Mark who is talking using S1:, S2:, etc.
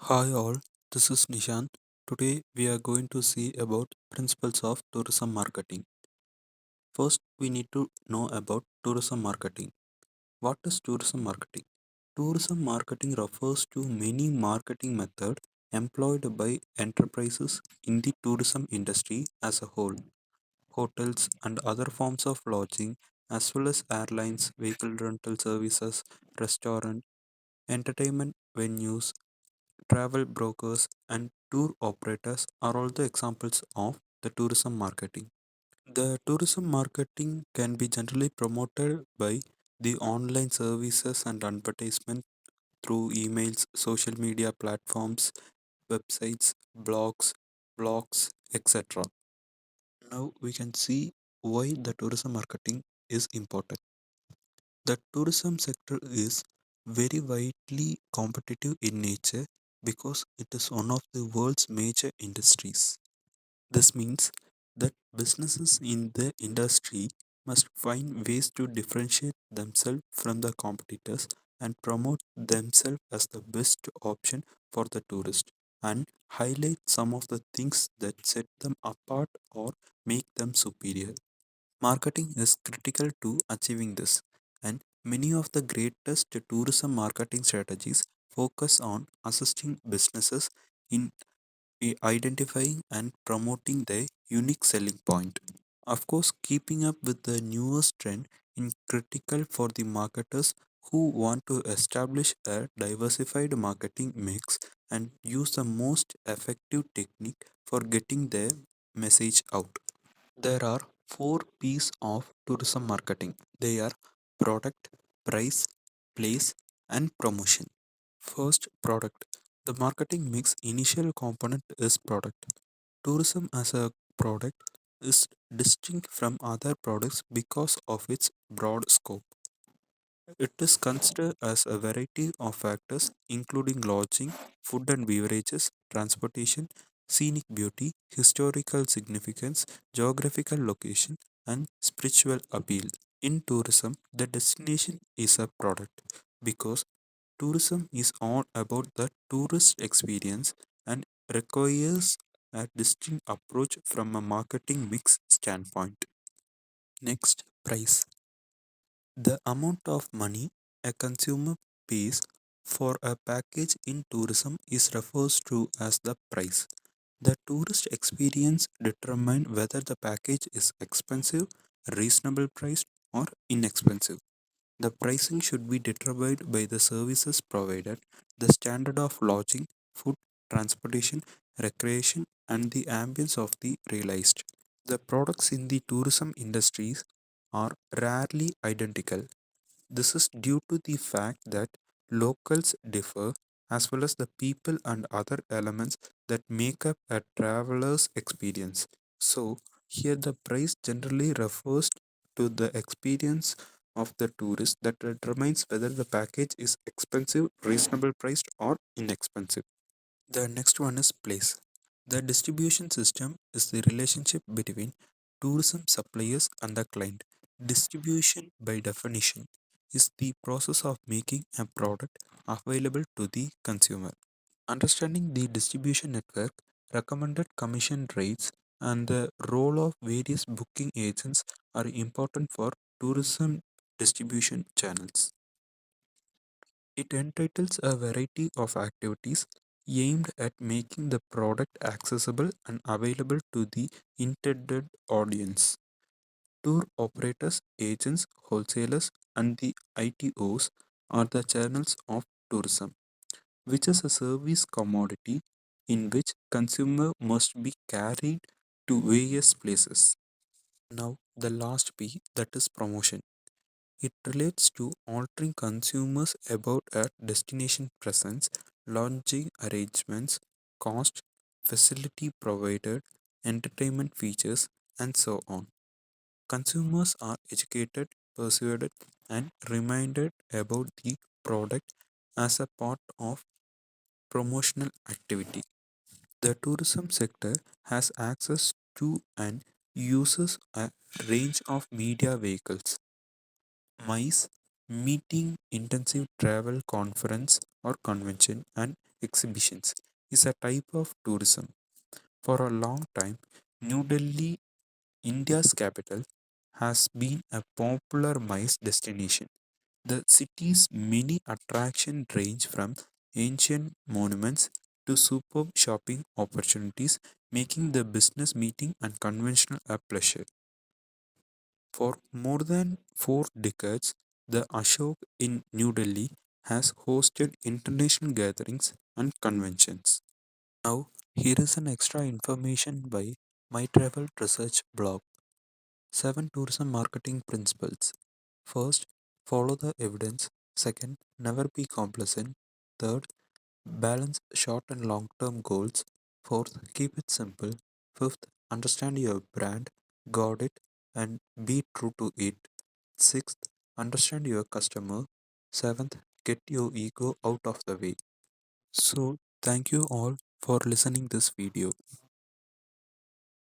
S1: Hi all, this is Nishan. Today we are going to see about principles of tourism marketing. First, we need to know about tourism marketing. What is tourism marketing? Tourism marketing refers to many marketing methods employed by enterprises in the tourism industry as a whole. Hotels and other forms of lodging, as well as airlines, vehicle rental services, restaurant, entertainment venues, travel brokers, and tour operators are all the examples of the tourism marketing. The tourism marketing can be generally promoted by the online services and advertisement through emails, social media platforms, websites, blogs, etc. Now we can see why the tourism marketing is important. The tourism sector is very widely competitive in nature because it is one of the world's major industries. This means that businesses in the industry must find ways to differentiate themselves from the competitors and promote themselves as the best option for the tourist and highlight some of the things that set them apart or make them superior. Marketing is critical to achieving this, and many of the greatest tourism marketing strategies focus on assisting businesses in identifying and promoting their unique selling point. Of course, keeping up with the newest trend is critical for the marketers who want to establish a diversified marketing mix and use the most effective technique for getting their message out. There are four P's of tourism marketing. They are product, price, place, and promotion. First, product. The marketing mix initial component is product. Tourism as a product is distinct from other products because of its broad scope. It is considered as a variety of factors including lodging, food and beverages, transportation, scenic beauty, historical significance, geographical location, and spiritual appeal. In tourism, the destination is a product because tourism is all about the tourist experience and requires a distinct approach from a marketing mix standpoint. Next, price. The amount of money a consumer pays for a package in tourism is referred to as the price. The tourist experience determines whether the package is expensive, reasonable priced, or inexpensive. The pricing should be determined by the services provided, the standard of lodging, food, transportation, recreation, and the ambience of the realized. The products in the tourism industries are rarely identical. This is due to the fact that locals differ as well as the people and other elements that make up a traveler's experience. So, here the price generally refers to the experience of the tourist that determines whether the package is expensive, reasonable priced, or inexpensive. The next one is place. The distribution system is the relationship between tourism suppliers and the client. Distribution, by definition, is the process of making a product available to the consumer. Understanding the distribution network, recommended commission rates, and the role of various booking agents are important for tourism distribution channels. It entitles a variety of activities aimed at making the product accessible and available to the intended audience. Tour operators, agents, wholesalers, and the ITOs are the channels of tourism, which is a service commodity in which consumer must be carried to various places. Now, the last P, that is promotion. It relates to altering consumers about a destination presence, launching arrangements, cost, facility provided, entertainment features, and so on. Consumers are educated, persuaded, and reminded about the product as a part of promotional activity. The tourism sector has access to and uses a range of media vehicles. MICE, meeting intensive travel conference or convention, and exhibitions is a type of tourism. For a long time, New Delhi, India's capital, has been a popular MICE destination. The city's many attractions range from ancient monuments to superb shopping opportunities, making the business meeting and conventional a pleasure. For more than 4 decades, the Ashok in New Delhi has hosted international gatherings and conventions. Now, here is an extra information by My Travel Research blog. 7 tourism marketing principles. First, follow the evidence. Second, never be complacent. Third, balance short and long term goals. Fourth, keep it simple. Fifth, understand your brand, guard it, and be true to it. Sixth, understand your customer. Seventh, get your ego out of the way. So, thank you all for listening this video.